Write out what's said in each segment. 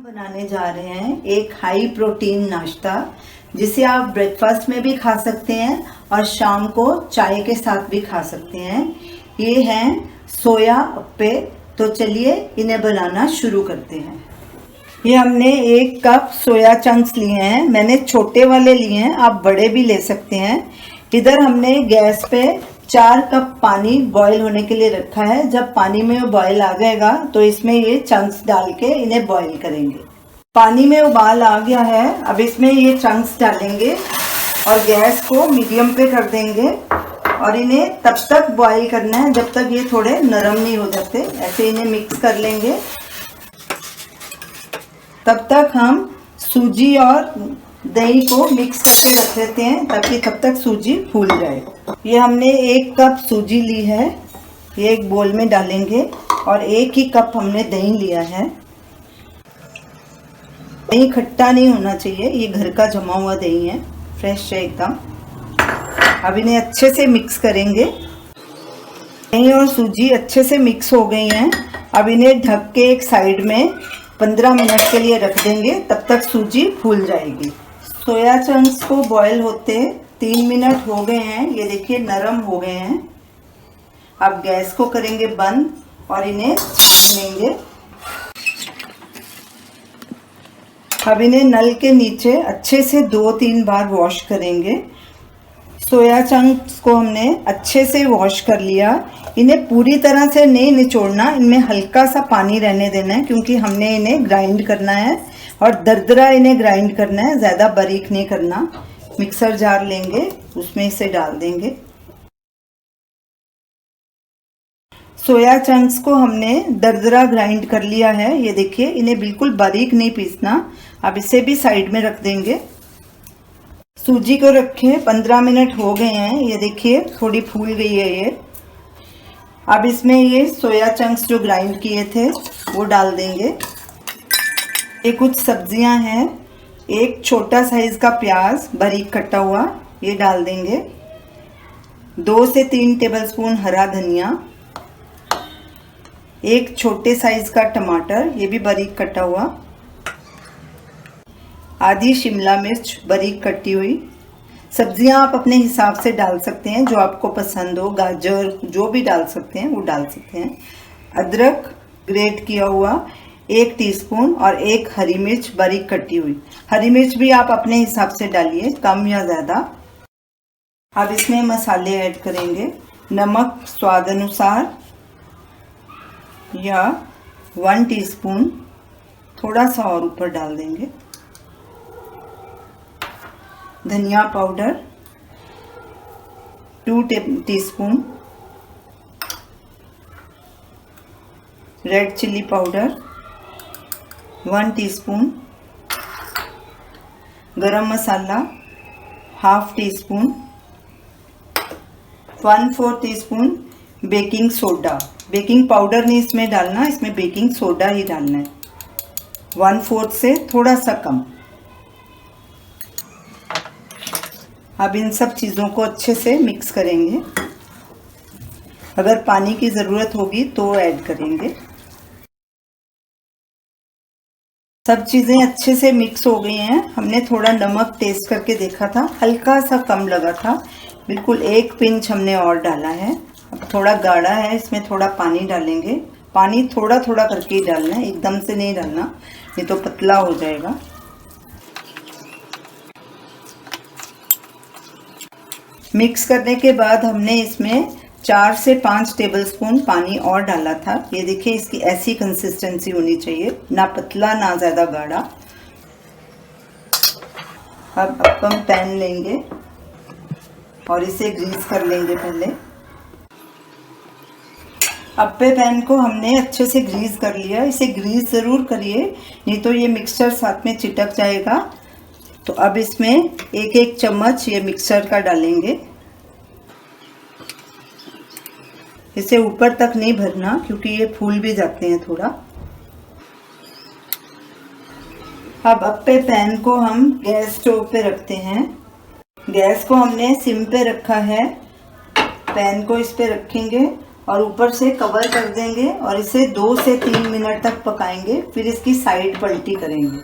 हम बनाने जा रहे हैं एक हाई प्रोटीन नाश्ता जिसे आप ब्रेकफास्ट में भी खा सकते हैं और शाम को चाय के साथ भी खा सकते हैं। ये हैं सोया अप्पे। तो चलिए इन्हें बनाना शुरू करते हैं। ये हमने 1 कप सोया चंक्स लिए हैं। मैंने छोटे वाले लिए हैं, आप बड़े भी ले सकते हैं। इधर हमने गैस पे 4 कप पानी बॉईल होने के लिए रखा है। जब पानी में बॉईल आ जाएगा तो इसमें ये चंक्स डाल के इन्हें बॉईल करेंगे। पानी में उबाल आ गया है, अब इसमें ये चंक्स डालेंगे और गैस को मीडियम पे कर देंगे और इन्हें तब तक बॉईल करना है जब तक ये थोड़े नरम नहीं हो जाते। ऐसे इन्हें मिक्स कर लेंगे। तब तक हम सूजी और दही को मिक्स करके रख देते हैं ताकि तब तक सूजी फूल जाए। ये हमने 1 कप सूजी ली है, ये एक बोल में डालेंगे और 1 ही कप हमने दही लिया है। दही खट्टा नहीं होना चाहिए, ये घर का जमा हुआ दही है, फ्रेश है एकदम। अब इन्हें अच्छे से मिक्स करेंगे। दही और सूजी अच्छे से मिक्स हो गई हैं। अब इन्हें ढक के एक साइड में 15 मिनट के लिए रख देंगे, तब तक सूजी फूल जाएगी। सोया चंक्स को बॉईल होते 3 मिनट हो गए हैं, ये देखिए नरम हो गए हैं। अब गैस को करेंगे बंद और इन्हें छान लेंगे। अब इन्हें नल के नीचे अच्छे से 2-3 बार वॉश करेंगे। सोया चंक्स को हमने अच्छे से वॉश कर लिया। इन्हें पूरी तरह से नहीं निचोड़ना, इनमें हल्का सा पानी रहने देना है क्योंकि हमने इन्हें ग्राइंड करना है और दरदरा इन्हें ग्राइंड करना है, ज़्यादा बारीक नहीं करना। मिक्सर जार लेंगे, उसमें इसे डाल देंगे। सोया चंक्स को हमने दरदरा ग्राइंड कर लिया है, ये देखिए। इन्हें बिल्कुल बारीक नहीं पीसना। अब इसे भी साइड में रख देंगे। सूजी को रखे 15 मिनट हो गए हैं, ये देखिए थोड़ी फूल गई है ये। अब इसमें ये सोया चंक्स जो ग्राइंड किए थे वो डाल देंगे। ये कुछ सब्जियां हैं, एक छोटा साइज का प्याज बारीक कटा हुआ ये डाल देंगे। 2 से 3 टेबलस्पून हरा धनिया, एक छोटे साइज का टमाटर ये भी बारीक कटा हुआ, आधी शिमला मिर्च बारीक कटी हुई। सब्जियां आप अपने हिसाब से डाल सकते हैं, जो आपको पसंद हो, गाजर जो भी डाल सकते हैं वो डाल सकते हैं। अदरक ग्रेट किया हुआ 1 टीस्पून और 1 हरी मिर्च बारीक कटी हुई। हरी मिर्च भी आप अपने हिसाब से डालिए, कम या ज़्यादा। अब इसमें मसाले ऐड करेंगे। नमक स्वाद अनुसार या 1 टीस्पून, थोड़ा सा और ऊपर डाल देंगे। धनिया powder 2 teaspoon, red chilli powder 1 teaspoon, गरम मसाला 1/2 teaspoon, 1/4 teaspoon baking soda. Baking powder नहीं इसमें डालना, इसमें बेकिंग सोडा ही डालना है, 1/4 से थोड़ा सा कम। अब इन सब चीज़ों को अच्छे से मिक्स करेंगे। अगर पानी की ज़रूरत होगी तो ऐड करेंगे। सब चीज़ें अच्छे से मिक्स हो गई हैं। हमने थोड़ा नमक टेस्ट करके देखा था, हल्का सा कम लगा था, बिल्कुल 1 पिंच हमने और डाला है। अब थोड़ा गाढ़ा है, इसमें थोड़ा पानी डालेंगे। पानी थोड़ा थोड़ा करके ही डालना है, एकदम से नहीं डालना, नहीं तो पतला हो जाएगा। मिक्स करने के बाद हमने इसमें 4 से 5 टेबलस्पून पानी और डाला था। ये देखिए इसकी ऐसी कंसिस्टेंसी होनी चाहिए, ना पतला ना ज़्यादा गाढ़ा। अब अपन पैन लेंगे और इसे ग्रीस कर लेंगे पहले। अप्पे पैन को हमने अच्छे से ग्रीस कर लिया। इसे ग्रीस ज़रूर करिए, नहीं तो ये मिक्सचर साथ में चिटक जाएगा। तो अब इसमें 1-1 चम्मच ये मिक्सचर का डालेंगे। इसे ऊपर तक नहीं भरना क्योंकि ये फूल भी जाते हैं थोड़ा। अब अप्पे पैन को हम गैस स्टोव पे रखते हैं। गैस को हमने सिम पे रखा है। पैन को इस पे रखेंगे और ऊपर से कवर कर देंगे और इसे 2 से 3 मिनट तक पकाएंगे। फिर इसकी साइड पलटी करेंगे।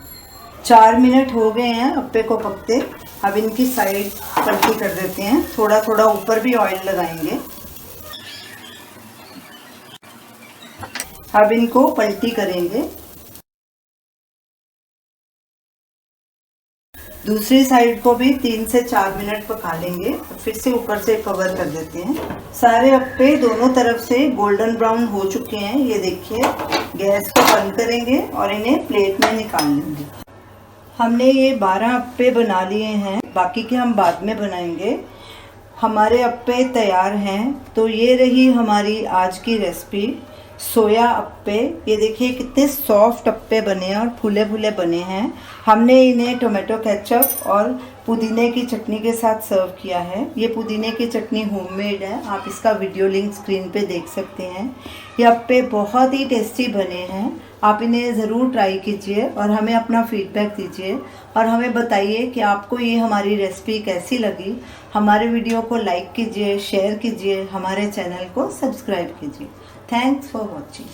4 मिनट हो गए हैं अप्पे को पकते। अब इनकी साइड पलटी कर देते हैं। थोड़ा थोड़ा ऊपर भी ऑयल लगाएंगे। अब इनको पलटी करेंगे। दूसरी साइड को भी 3 से 4 मिनट पका लेंगे। फिर से ऊपर से कवर कर देते हैं। सारे अप्पे दोनों तरफ से गोल्डन ब्राउन हो चुके हैं। ये देखिए, गैस को बंद करेंगे और इन्हें प्लेट में निकाल लेंगे। हमने ये 12 अप्पे बना लिए हैं, बाकी के हम बाद में बनाएंगे। हमारे अप्पे तैयार हैं। तो ये रही हमारी आज की रेसिपी, सोया अप्पे। ये देखिए कितने सॉफ्ट अप्पे बने हैं और फूले फूले बने हैं। हमने इन्हें टोमेटो केचप और पुदीने की चटनी के साथ सर्व किया है। ये पुदीने की चटनी होममेड है, आप इसका वीडियो लिंक स्क्रीन पे देख सकते हैं। ये अप्पे बहुत ही टेस्टी बने हैं। आप इन्हें ज़रूर ट्राई कीजिए और हमें अपना फीडबैक दीजिए और हमें बताइए कि आपको ये हमारी रेसिपी कैसी लगी। हमारे वीडियो को लाइक कीजिए, शेयर कीजिए, हमारे चैनल को सब्सक्राइब कीजिए। Thanks for watching.